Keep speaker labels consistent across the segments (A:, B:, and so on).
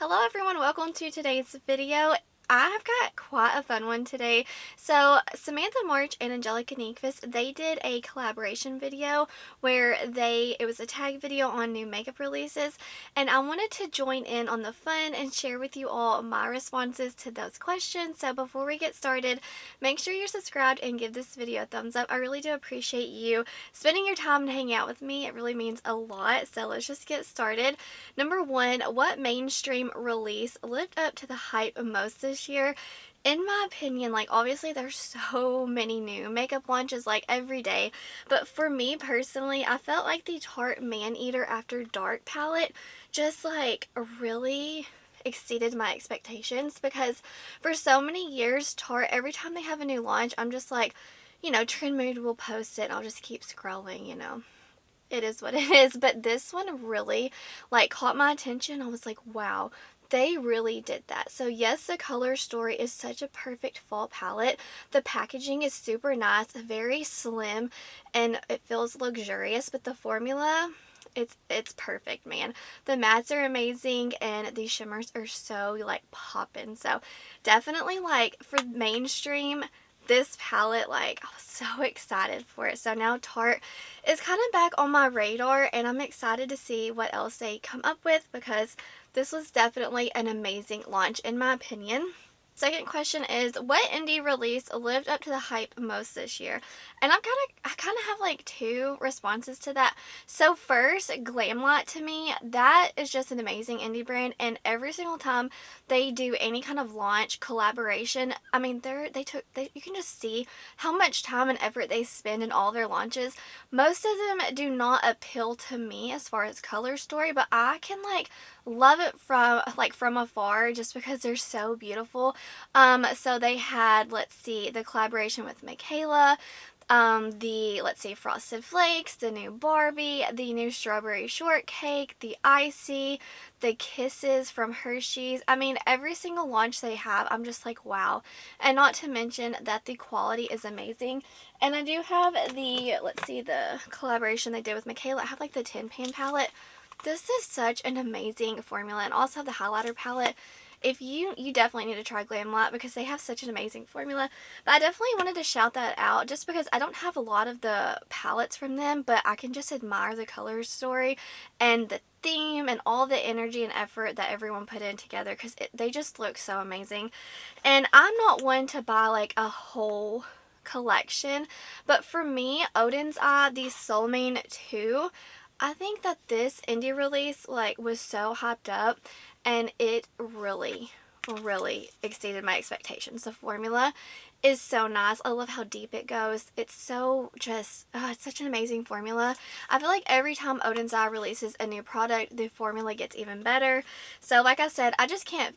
A: Hello everyone, welcome to today's video. I've got quite a fun one today. So Samantha March and Angelica Nyqvist, they did a collaboration video where it was a tag video on new makeup releases, and I wanted to join in on the fun and share with you all my responses to those questions. So before we get started, make sure you're subscribed and give this video a thumbs up. I really do appreciate you spending your time and hanging out with me. It really means a lot. So let's just get started. Number one, what mainstream release lived up to the hype most this year? In my opinion, like, obviously there's so many new makeup launches like every day, but for me personally, I felt like the Tarte Man Eater After Dark palette just like really exceeded my expectations, because for so many years Tarte, every time they have a new launch, I'm just like, Trend Mood will post it and I'll just keep scrolling. It is what it is. But this one really like caught my attention. I was like, wow, they really did that. So yes, the color story is such a perfect fall palette. The packaging is super nice, very slim, and it feels luxurious, but the formula, it's perfect, man. The mattes are amazing and the shimmers are so like poppin'. So definitely, like, for mainstream, this palette, like, I was so excited for it. So now Tarte is kind of back on my radar, and I'm excited to see what else they come up with, because this was definitely an amazing launch in my opinion. Second question is, what indie release lived up to the hype most this year? And I kind of have like two responses to that. So first, Glamlight, to me, that is just an amazing indie brand, and every single time they do any kind of launch collaboration, I mean, you can just see how much time and effort they spend in all their launches. Most of them do not appeal to me as far as color story, but I can like love it from afar, just because they're so beautiful. So they had, let's see, the collaboration with Michaela, Frosted Flakes, the new Barbie, the new Strawberry Shortcake, the Icy, the Kisses from Hershey's. I mean, every single launch they have, I'm just like, wow. And not to mention that the quality is amazing. And I do have the collaboration they did with Michaela. I have like the Tin Pan palette. This is such an amazing formula, and also the highlighter palette. If you definitely need to try Glamlight, because they have such an amazing formula. But I definitely wanted to shout that out, just because I don't have a lot of the palettes from them, but I can just admire the color story and the theme and all the energy and effort that everyone put in together, because they just look so amazing. And I'm not one to buy like a whole collection, but for me, Odins the Soul Mane 2, I think that this indie release like was so hyped up, and it really exceeded my expectations. The formula is so nice. I love how deep it goes. It's so just, it's such an amazing formula. I feel like every time Odins releases a new product, the formula gets even better. So like I said, I just can't,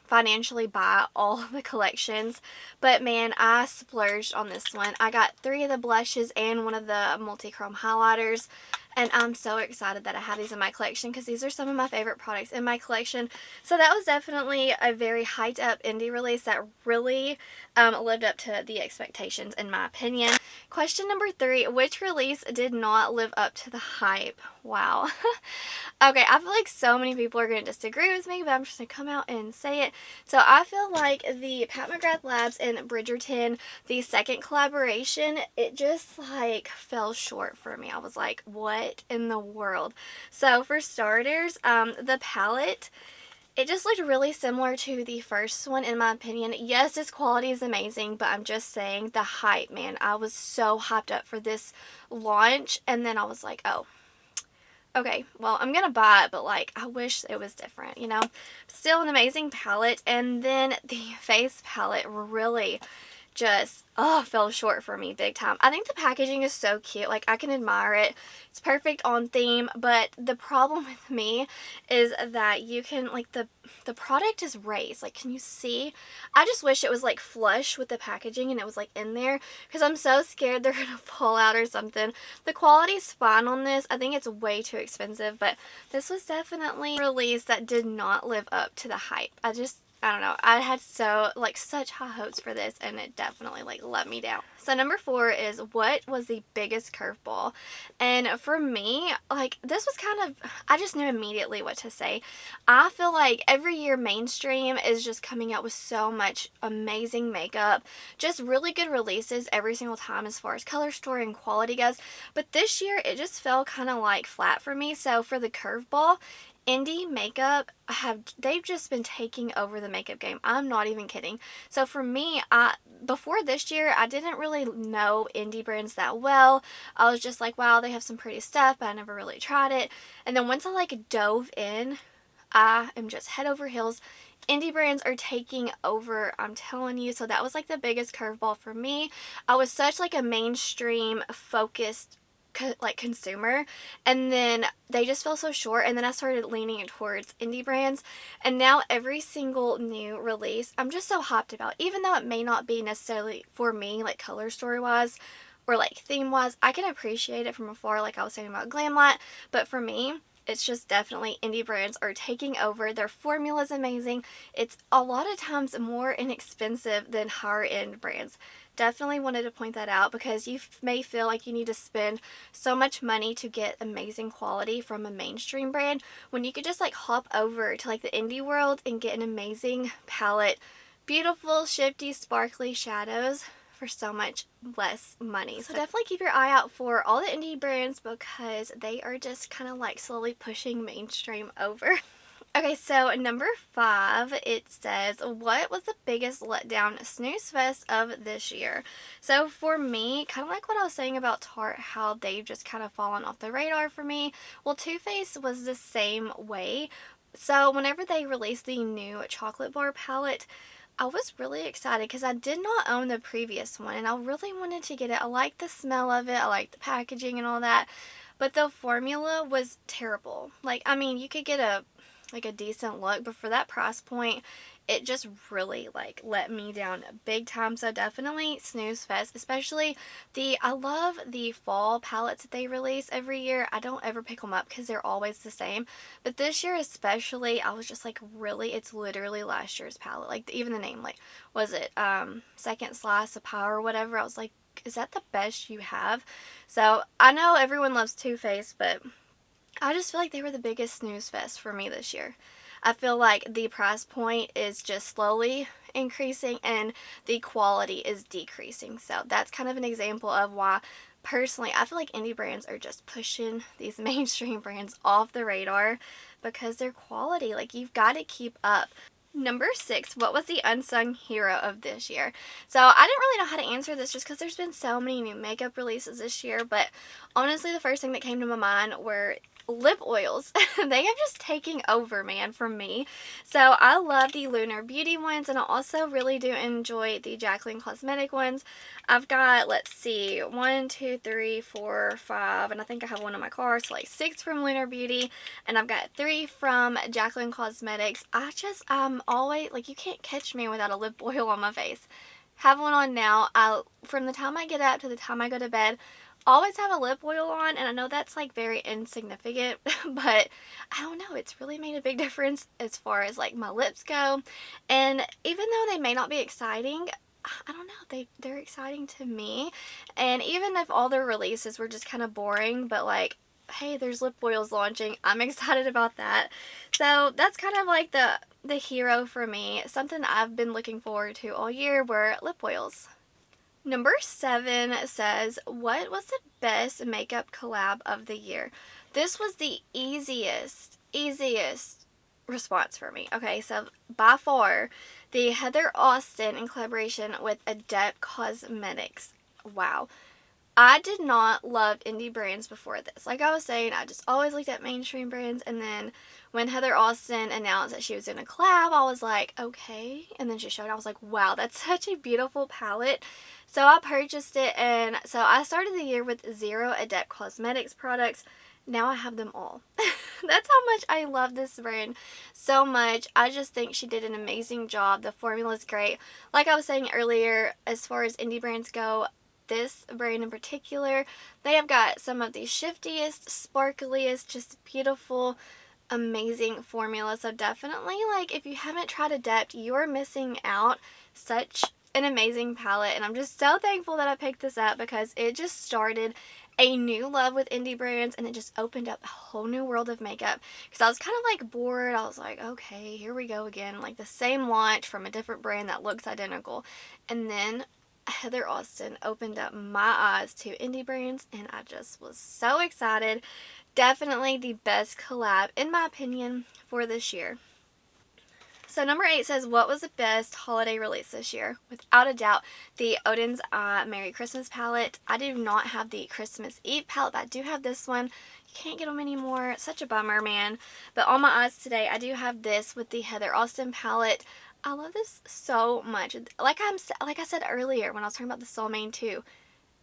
A: financially buy all of the collections, but man, I splurged on this one. I got 3 of the blushes and 1 of the multi-chrome highlighters, and I'm so excited that I have these in my collection, because these are some of my favorite products in my collection. So that was definitely a very hyped up indie release that really lived up to the expectations in my opinion. Question number 3, which release did not live up to the hype? Wow. Okay, I feel like so many people are going to disagree with me, but I'm just going to come out and say it. So I feel like the Pat McGrath Labs and Bridgerton, the second collaboration, it just like fell short for me. I was like, what in the world? So for starters, the palette, it just looked really similar to the first one in my opinion. Yes, this quality is amazing, but I'm just saying the hype, man. I was so hyped up for this launch, and then I was like, oh, okay, well, I'm gonna buy it, but like, I wish it was different, Still an amazing palette. And then the face palette really just, fell short for me big time. I think the packaging is so cute. Like, I can admire it. It's perfect on theme, but the problem with me is that you can, like, the product is raised. Like, can you see? I just wish it was, like, flush with the packaging and it was, like, in there, because I'm so scared they're gonna fall out or something. The quality's fine on this. I think it's way too expensive, but this was definitely a release that did not live up to the hype. I just I don't know. I had such high hopes for this, and it definitely let me down. So number 4 is, what was the biggest curveball? And for me, this was kind of, I just knew immediately what to say. I feel like every year mainstream is just coming out with so much amazing makeup, just really good releases every single time as far as color story and quality goes. But this year it just fell kind of flat for me. So for the curveball, indie makeup they've just been taking over the makeup game. I'm not even kidding. So for me, before this year, I didn't really know indie brands that well. I was just like, wow, they have some pretty stuff, but I never really tried it. And then once I dove in, I am just head over heels. Indie brands are taking over, I'm telling you. So that was the biggest curveball for me. I was such a mainstream focused consumer, and then they just fell so short, and then I started leaning towards indie brands, and now every single new release I'm just so hyped about, even though it may not be necessarily for me color story wise or theme wise. I can appreciate it from afar, like I was saying about Glamlight, but for me it's just definitely indie brands are taking over. Their formula is amazing. It's a lot of times more inexpensive than higher end brands. Definitely wanted to point that out, because you may feel like you need to spend so much money to get amazing quality from a mainstream brand, when you could just hop over to the indie world and get an amazing palette, beautiful shifty sparkly shadows for so much less money. So definitely keep your eye out for all the indie brands, because they are just kind of slowly pushing mainstream over. Okay, so number 5, it says, what was the biggest letdown snooze fest of this year? So for me, kind of like what I was saying about Tarte, how they've just kind of fallen off the radar for me. Well, Too Faced was the same way. So whenever they released the new chocolate bar palette, I was really excited because I did not own the previous one, and I really wanted to get it. I liked the smell of it, I liked the packaging and all that, but the formula was terrible. I mean, you could get a decent look, but for that price point, it just really let me down big time. So definitely snooze fest, especially I love the fall palettes that they release every year. I don't ever pick them up because they're always the same, but this year especially, I was just really, it's literally last year's palette. Even the name, was it Second Slice of Power or whatever? I was like, is that the best you have? So I know everyone loves Too Faced, but I just feel like they were the biggest snooze fest for me this year. I feel like the price point is just slowly increasing and the quality is decreasing. So that's kind of an example of why, personally, I feel like indie brands are just pushing these mainstream brands off the radar, because their quality, you've got to keep up. Number 6, what was the unsung hero of this year? So I didn't really know how to answer this, just because there's been so many new makeup releases this year, but honestly the first thing that came to my mind were lip oils. They have just taken over, man, for me. So I love the Lunar Beauty ones, and I also really do enjoy the Jaclyn Cosmetic ones. I've got, let's see, 1, 2, 3, 4, 5, and I think I have one in my car, so 6 from Lunar Beauty, and I've got 3 from Jaclyn Cosmetics. I'm always, you can't catch me without a lip oil on my face. Have one on now. From the time I get up to the time I go to bed, always have a lip oil on, and I know that's very insignificant, but I don't know, it's really made a big difference as far as my lips go. And even though they may not be exciting, I don't know, they're exciting to me. And even if all their releases were just kind of boring, but hey, there's lip oils launching, I'm excited about that. So that's kind of the hero for me. Something I've been looking forward to all year were lip oils. Number 7 says, what was the best makeup collab of the year? This was the easiest response for me. Okay, so by far, the Heather Austin in collaboration with Adept Cosmetics. Wow. I did not love indie brands before this. Like I was saying, I just always looked at mainstream brands, and then when Heather Austin announced that she was in a collab, I was like, okay. And then she showed it, I was like, wow, that's such a beautiful palette. So I purchased it, and so I started the year with 0 Adept Cosmetics products. Now I have them all. That's how much I love this brand so much. I just think she did an amazing job. The formula is great. Like I was saying earlier, as far as indie brands go, this brand in particular, they have got some of the shiftiest, sparkliest, just beautiful amazing formula. So definitely, like, if you haven't tried Adept, you are missing out. Such an amazing palette, and I'm just so thankful that I picked this up because it just started a new love with indie brands, and it just opened up a whole new world of makeup because I was kind of like bored. I was like, okay, here we go again, like the same launch from a different brand that looks identical. And then Heather Austin opened up my eyes to indie brands, and I just was so excited. Definitely the best collab, in my opinion, for this year. So number 8 says, what was the best holiday release this year? Without a doubt, the Odins Merry Christmas palette. I do not have the Christmas Eve palette, but I do have this one. You can't get them anymore. Such a bummer, man. But on my eyes today, I do have this with the Heather Austin palette. I love this so much. Like I said earlier when I was talking about the Soul Mane 2,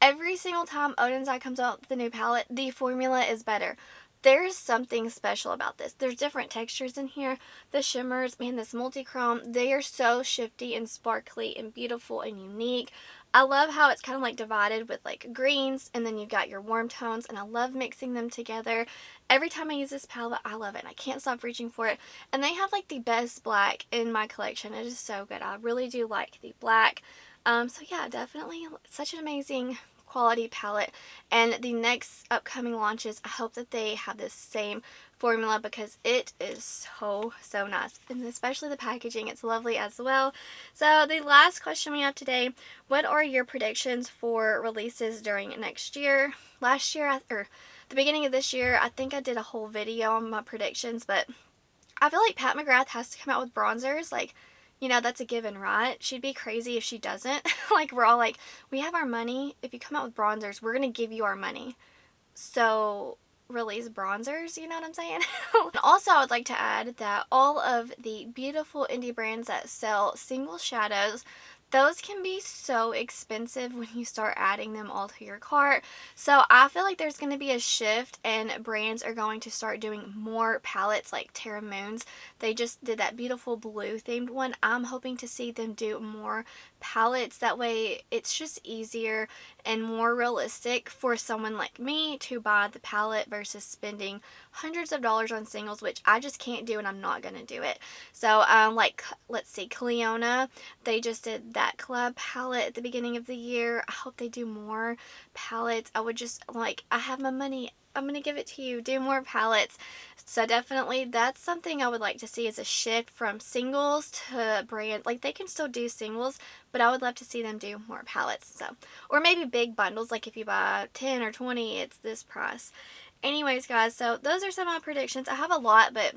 A: every single time Odin's Eye comes out with a new palette, the formula is better. There's something special about this. There's different textures in here. The shimmers, man, this multi-chrome, they are so shifty and sparkly and beautiful and unique. I love how it's kind of like divided with like greens, and then you've got your warm tones, and I love mixing them together. Every time I use this palette, I love it, and I can't stop reaching for it. And they have like the best black in my collection. It is so good. I really do like the black. So yeah, definitely such an amazing quality palette, and the next upcoming launches, I hope that they have this same formula because it is so nice, and especially the packaging, it's lovely as well. So the last question we have today, what are your predictions for releases during next year? Last year, or the beginning of this year, I think I did a whole video on my predictions, but I feel like Pat McGrath has to come out with bronzers. Like, you know, that's a given, right? She'd be crazy if she doesn't. Like, we're all like, we have our money. If you come out with bronzers, we're going to give you our money. So, release bronzers, you know what I'm saying? And also, I would like to add that all of the beautiful indie brands that sell single shadows, those can be so expensive when you start adding them all to your cart. So I feel like there's going to be a shift, and brands are going to start doing more palettes like Terra Moons. They just did that beautiful blue themed one. I'm hoping to see them do more palettes. That way it's just easier and more realistic for someone like me to buy the palette versus spending hundreds of dollars on singles, which I just can't do, and I'm not going to do it. So like, let's see, Cleona, they just did that collab palette at the beginning of the year. I hope they do more palettes. I would just, like, I have my money, I'm going to give it to you. Do more palettes. So definitely that's something I would like to see, is a shift from singles to brand. Like, they can still do singles, but I would love to see them do more palettes. So, or maybe big bundles, like if you buy 10 or 20, it's this price. Anyways, guys, so those are some of my predictions. I have a lot, but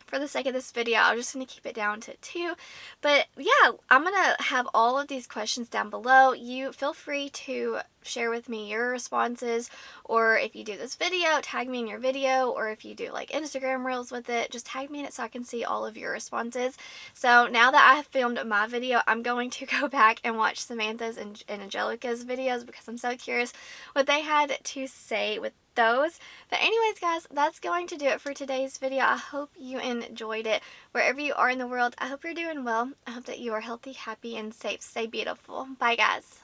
A: for the sake of this video, I'm just going to keep it down to 2. But yeah, I'm going to have all of these questions down below. You feel free to share with me your responses, or if you do this video, tag me in your video, or if you do like Instagram reels with it, just tag me in it so I can see all of your responses. So now that I have filmed my video, I'm going to go back and watch Samantha's and Angelica's videos because I'm so curious what they had to say with those. But anyways, guys, that's going to do it for today's video. I hope you enjoyed it. Wherever you are in the world, I hope you're doing well. I hope that you are healthy, happy, and safe. Stay beautiful. Bye, guys.